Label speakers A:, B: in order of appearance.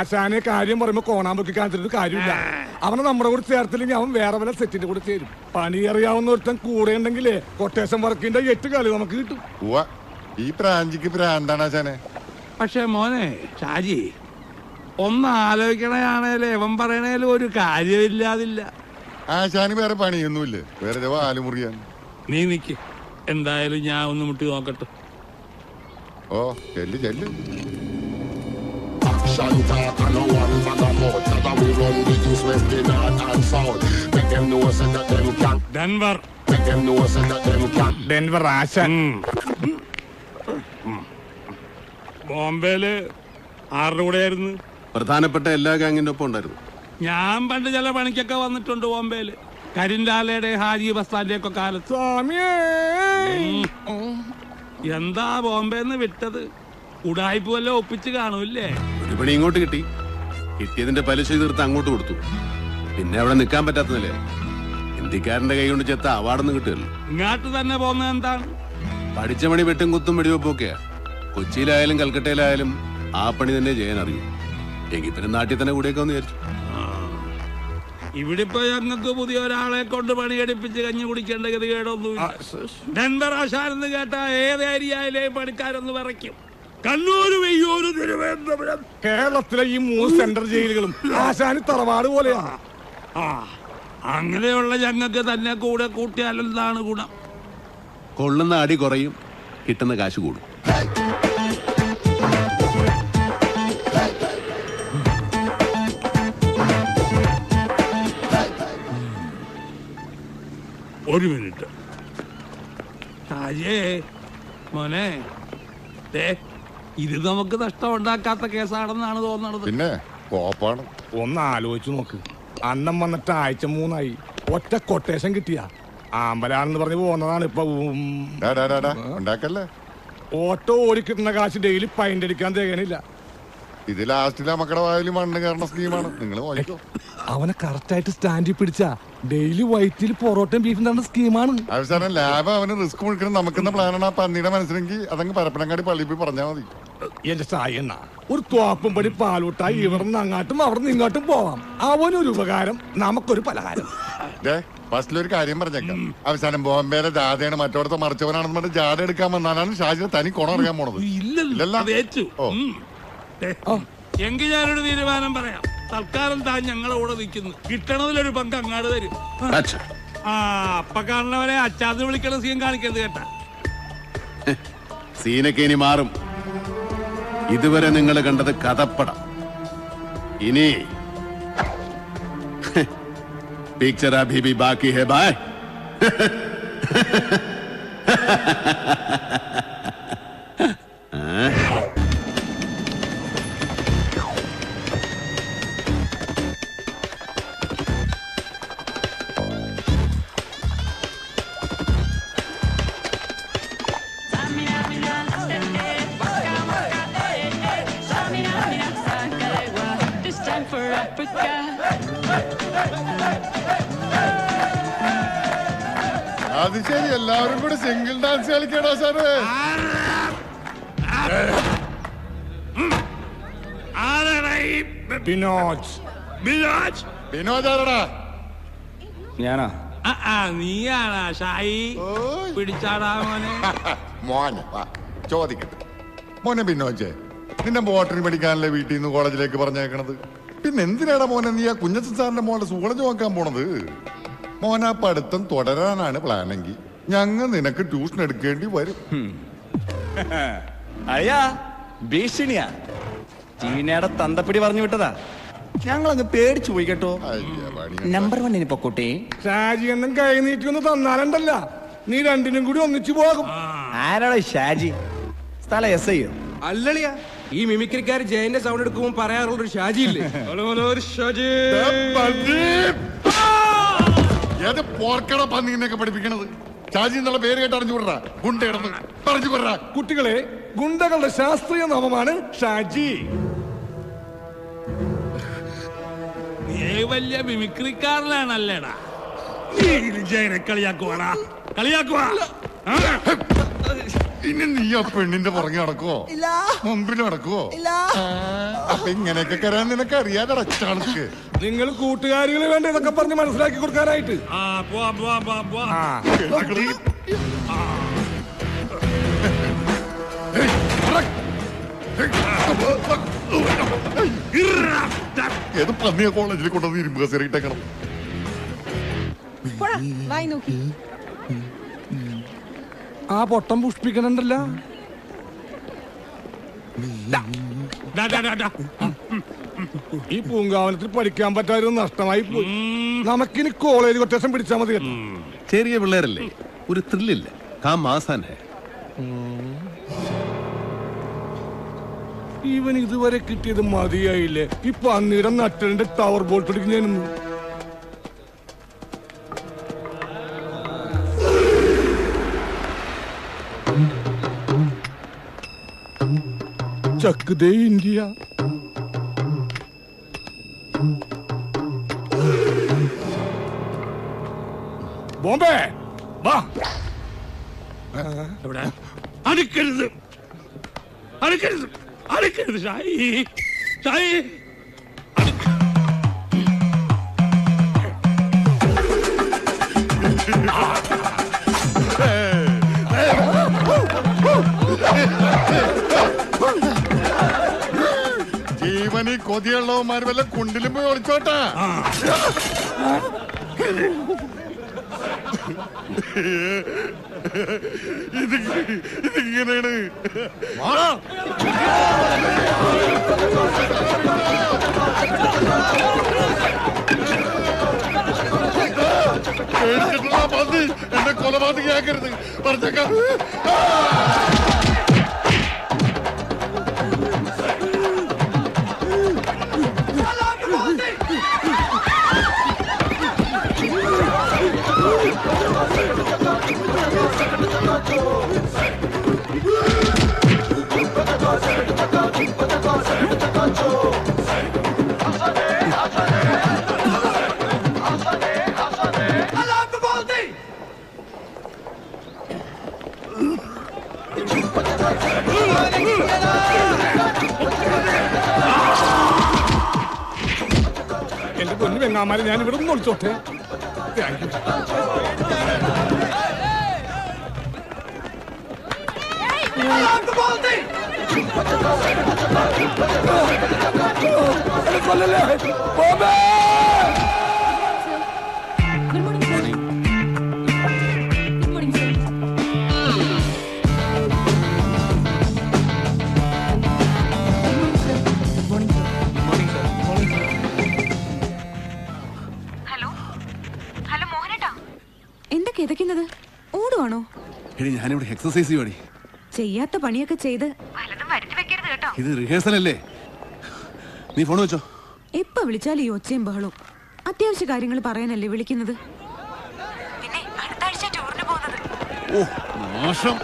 A: ആശാനെ കാര്യം പറയുമ്പോ കോണാമ്പൊക്കെ കാണിച്ചിട്ട് കാര്യമില്ല. അവനെ നമ്മുടെ കൂടെ ചേർത്തില്ലെങ്കിൽ അവൻ വേറെ വല്ല സെറ്റിന്റെ കൂടെ ചേരും. പണി അറിയാവുന്ന ഒരുത്തൻ കൂടെ ഉണ്ടെങ്കിലേ കൊട്ടേഷൻ വർക്കിന്റെ 8 കളി നമുക്ക് കിട്ടും.
B: ഈ പ്രാഞ്ചിക്ക് പ്രാന്താണ് ആശാനെ.
C: പക്ഷെ മോനെ ഷാജി, ഒന്ന് ആലോചിക്കണയാണേലും എവൻ പറയണേലും ഒരു കാര്യമില്ലാതില്ല.
B: ആശാന് വേറെ പണിയൊന്നുമില്ലേ? വേറെ ആലുമുറിയാൻ.
C: നീ നിക്ക്, എന്തായാലും ഞാൻ ഒന്ന് മുട്ടി നോക്കട്ടെ.
B: ഓ ചെല്ല് ചെല്ല്.
D: Talk and no one vagabond. That we run the east, west, the north and south. Make them know so that them can.
C: Denver.
D: Make them know so that them can.
A: Denver ആശാൻ.
C: ബോംബെയില് ആരുടെ കൂടെയായിരുന്നു?
E: പ്രധാനപ്പെട്ട എല്ലാ ഗാങ്ങിന്റെ ഒപ്പം ഉണ്ടായിരുന്നു.
C: ഞാൻ പണ്ട് ചില പണിക്കൊക്കെ വന്നിട്ടുണ്ട് ബോംബെയില്. കരിൻലാലയുടെ ഹാജി ബസ്താന്റെ ഒക്കെ കാലത്ത്.
A: സ്വാമിയേ,
C: എന്താ ബോംബെന്ന് വിട്ടത്? ഉടായ്പ വല്ല ഒപ്പിച്ച് കാണൂല്ലേ?
E: ഒരു പണി ഇങ്ങോട്ട് കിട്ടി, കിട്ടിയതിന്റെ പലിശ തീർത്ത് അങ്ങോട്ട് കൊടുത്തു. പിന്നെ അവിടെ നിൽക്കാൻ പറ്റാത്തതല്ലേ, ഇന്ത്യക്കാരന്റെ കൈ കൊണ്ട് ചെത്ത അവാർഡൊന്നും കിട്ടുമല്ലോ.
C: ഇങ്ങോട്ട് തന്നെ പോകുന്നത് എന്താണ്?
E: പഠിച്ച പണി വെട്ടും കുത്തും വെടിവെപ്പൊക്കെയാ. കൊച്ചിയിലായാലും കൽക്കട്ടയിലായാലും ആ പണി തന്നെ ചെയ്യാൻ അറിയും. എങ്കിൽ പിന്നെ നാട്ടിൽ തന്നെ കൂടെയൊക്കെ ഒന്ന് വിചാരിച്ചു.
C: ഇവിടെ ഇപ്പൊ ഞങ്ങൾക്ക് പുതിയ ഒരാളെ കൊണ്ട് പണിയെടുപ്പിച്ച് കഞ്ഞി കുടിക്കേണ്ട ഗതികേടൊന്നും. ഡെൻവർ ആശാനെന്ന് കേട്ടാ ഏത് ഏരിയയിലെയും പണിക്കാരൊന്ന് വിറയ്ക്കും. കണ്ണൂർ, വെയ്യൂർ, തിരുവനന്തപുരം,
A: കേരളത്തിലെ ഈ 3 സെൻട്രൽ ജയിലുകളും ആശാന് തറവാട് പോലെയാണ്.
C: അങ്ങനെയുള്ള ഞങ്ങൾക്ക് തന്നെ കൂടെ കൂട്ടിയാലെന്താണ് ഗുണം?
E: കൊള്ളുന്ന അടി കുറയും, കിട്ടുന്ന കാശ് കൂടും.
C: ഒരു മിനിറ്റ് ഷാജേ മോനെ, ഇത് നമുക്ക് നഷ്ടമുണ്ടാക്കാത്ത കേസാണെന്നാണ് തോന്നണത്.
B: പിന്നെ കോപ്പാണ്.
A: ഒന്ന് ആലോചിച്ചു നോക്ക്, അന്നം വന്നിട്ട് ആഴ്ച 3 ഒറ്റ കൊട്ടേഷൻ കിട്ടിയ ആമ്പലാണെന്ന് പറഞ്ഞ് പോകുന്നതാണ്. ഇപ്പൊ
B: ഉണ്ടാക്കല്ലേ.
A: ഓട്ടോ ഓടിക്കിട്ടുന്ന കാശ് ഡെയിലി പൈൻ്റ് അടിക്കാൻ തികയണില്ല.
B: ഇത് ലാസ്റ്റിലെ മക്കളുടെ വായിൽ മണ്ണ് കയറുന്ന സ്കീമാണ്. നിങ്ങൾ
A: അവനെ കറക്റ്റായിട്ട് സ്റ്റാൻഡിൽ പിടിച്ച ഡെയിലി വൈറ്റിൽ പൊറോട്ടയും ബീഫും തന്ന സ്കീമാണ്.
B: അവസാനം ലാബ് അവന് റിസ്ക് മുഴുക്കണം നമുക്കെന്ന പ്ലാനാണ്. ആ പന്നിയുടെ മനസ്സിലെങ്കിൽ അതങ്ങ് പരപ്പനങ്ങാടി പള്ളിയിൽ പോയി പറഞ്ഞാൽ മതി.
A: എന്റെ സായണ്ണ, ഒരു തോപ്പും പടി പാലൂട്ടായി ഇവിടുന്ന് അങ്ങാട്ടും അവിടുന്ന് ഇങ്ങോട്ടും പോവാം. അവനൊരു ഉപകാരം, നമുക്കൊരു പലഹാരം.
B: ഫസ്റ്റിലൊരു കാര്യം പറഞ്ഞേക്കാം. അവസാനം ബോംബെയിലെ ജാഥയാണ് മറ്റോടത്തെ മറിച്ചവനാണെന്ന് പറഞ്ഞ് ജാഥ എടുക്കാൻ വന്നാലാണ് ഷാജിനെ തനി കുണം അറിയാൻ പോണത്.
C: എങ്കിൽ ഞാനൊരു തീരുമാനം പറയാം. തൽക്കാലം താൻ ഞങ്ങളെ കൂടെ നിൽക്കുന്നു. കിട്ടണതിലൊരു പങ്ക് അങ്ങാട് തരും. അപ്പൊ കാണുന്നവരെ അച്ചാന്ന് വിളിക്കണ സീൻ കാണിക്കരുത് കേട്ടാ.
E: സീനൊക്കെ ഇനി മാറും. ഇതുവരെ നിങ്ങൾ കണ്ടത് കഥപ്പടം. ഇനി പിക്ചർ അഭി ഭി ബാക്കി ഹെ ബായ്.
B: അത് ശരി, എല്ലാവരും കൂടെ സിംഗിൾ ഡാൻസ് കളിക്കണോ സാറ്? വിനോദാരടാ.
A: ഞാനാ?
C: നീയാണാ ഷായി? പിടിച്ചാടാ മോനെ.
B: മോനെ ചോദിക്കട്ടെ മോനെ, ബിനോജെ നിന്നെ ബോട്ടണി പഠിക്കാനല്ലേ വീട്ടിൽ നിന്ന് കോളേജിലേക്ക് പറഞ്ഞേക്കണത്? പിന്നെ എന്തിനാടാ മോനെ നീ ആ കുഞ്ഞച്ചൻ സാറിന്റെ മോളുടെ സൂളജ് നോക്കാൻ പോണത്? മോനാ പഠിത്തം തുടരാനാണ് പ്ലാനെങ്കിൽ ഞങ്ങൾ നിനക്ക് ട്യൂഷൻ എടുക്കേണ്ടി വരും.
F: അയ്യാ ഭീഷണിയാ, ചീനയുടെ തന്തപ്പിടി പറഞ്ഞു വിട്ടതാ. ഞങ്ങളങ്ങ് പേടിച്ചു പോയി കേട്ടോ. നമ്പർ 1 പൊക്കോട്ടെ.
A: ഷാജി എന്നും കൈ നീട്ടി ഒന്ന് തന്നാലുണ്ടല്ല, നീ രണ്ടിനും കൂടി ഒന്നിച്ചു പോകും.
F: ആരാടാ ഷാജി? സ്ഥലം SI യോ?
G: അല്ലളിയാ, ഈ മിമിക്രിക്കാർ ജയന്റെ സൗണ്ട് എടുക്കുമ്പോൾ പറയാറുള്ളൊരു ഷാജി ഇല്ലേ?
B: ഏത് പോർക്കട പന്നിനെയൊക്കെ പഠിപ്പിക്കണത്? ഷാജി എന്നുള്ള പേര് കേട്ട് അറിഞ്ഞുവിടറാ. ഗുണ്ടയിടന്ന് പറഞ്ഞു വിടറാ.
A: കുട്ടികളെ, ഗുണ്ടകളുടെ ശാസ്ത്രീയ നാമമാണ് ഷാജി.
C: നീ വലിയ മിമിക്രിക്കാരനാണല്ലേടാ. ജയനെ കളിയാക്കുവാടാ, കളിയാക്കുവാ.
B: ഇനി നീ ആ പെണ്ണിന്റെ പുറകെ നടക്കുവോ? മുമ്പിൽ നടക്കുവോ? അപ്പൊ ഇങ്ങനെയൊക്കെ കരാൻ നിനക്ക് അറിയാതെ അടച്ചാൾക്ക്.
A: നിങ്ങൾ കൂട്ടുകാരികള് വേണ്ട ഇതൊക്കെ പറഞ്ഞ് മനസ്സിലാക്കി കൊടുക്കാനായിട്ട്.
B: ഏത് പന്നിയ കോളേജിൽ കൊണ്ടുവന്ന് ഇരുമ്പ് കസേരയിട്ടേക്കണം.
A: ആ പൊട്ടം പുഷ്പിക്കണുണ്ടല്ലോ. ഈ പൂങ്കാവനത്തിൽ പഠിക്കാൻ പറ്റാതെ നഷ്ടമായി പോയി. നമുക്കിനി കോളേജ് കൊട്ടേഷൻ പിടിച്ചാൽ മതി.
E: ചെറിയ പിള്ളേരല്ലേ, ഒരു ത്രില്ലില്ല.
A: ഇവൻ ഇതുവരെ കിട്ടിയത് മതിയായില്ലേ? ഈ പന്നീരം നട്ടലിന്റെ ടവർ ബോൾട്ട് എടുക്കുന്നതിനു ചക്ക് ദേ ഇന്ത്യ. ബോംബെ വാ.
C: അടുക്കരുത്, അടുക്കരുത്, അടുക്കരുത്. ഷായി, ഷായി.
B: ജീവനി കൊതിയുള്ളവന്മാർ വല്ല കുണ്ടിലും പോയി ഒളിച്ചോട്ടാ. ഇതിങ്ങനെയാണ്. പേടിച്ചിട്ടുള്ള മതി എന്നെ കൊലപാതകയാക്കരുത് പറഞ്ഞേക്കാം.
A: എന്റെ പൊന്നു വെങ്ങാമാരെ, ഞാൻ ഇവിടെ നിന്ന് ഒളിച്ചോട്ടെ.
H: ഓടുവാണോ?
E: ഞാനിവിടെ എക്സസൈസ് ചെയ്യുവാടി.
H: ചെയ്യാത്ത പണിയൊക്കെ ചെയ്ത്
E: ഇത് റിഹേഴ്സൽ അല്ലേ? നീ ഫോൺ വെച്ചോ.
H: എപ്പ വിളിച്ചാലും ഈ ഒച്ചയും ബഹളവും. അത്യാവശ്യ കാര്യങ്ങൾ പറയാനല്ലേ വിളിക്കുന്നത്? പിന്നെ അടുത്ത ആഴ്ച ടൂറിന് പോകുന്നത്.
E: ഓ മോശം.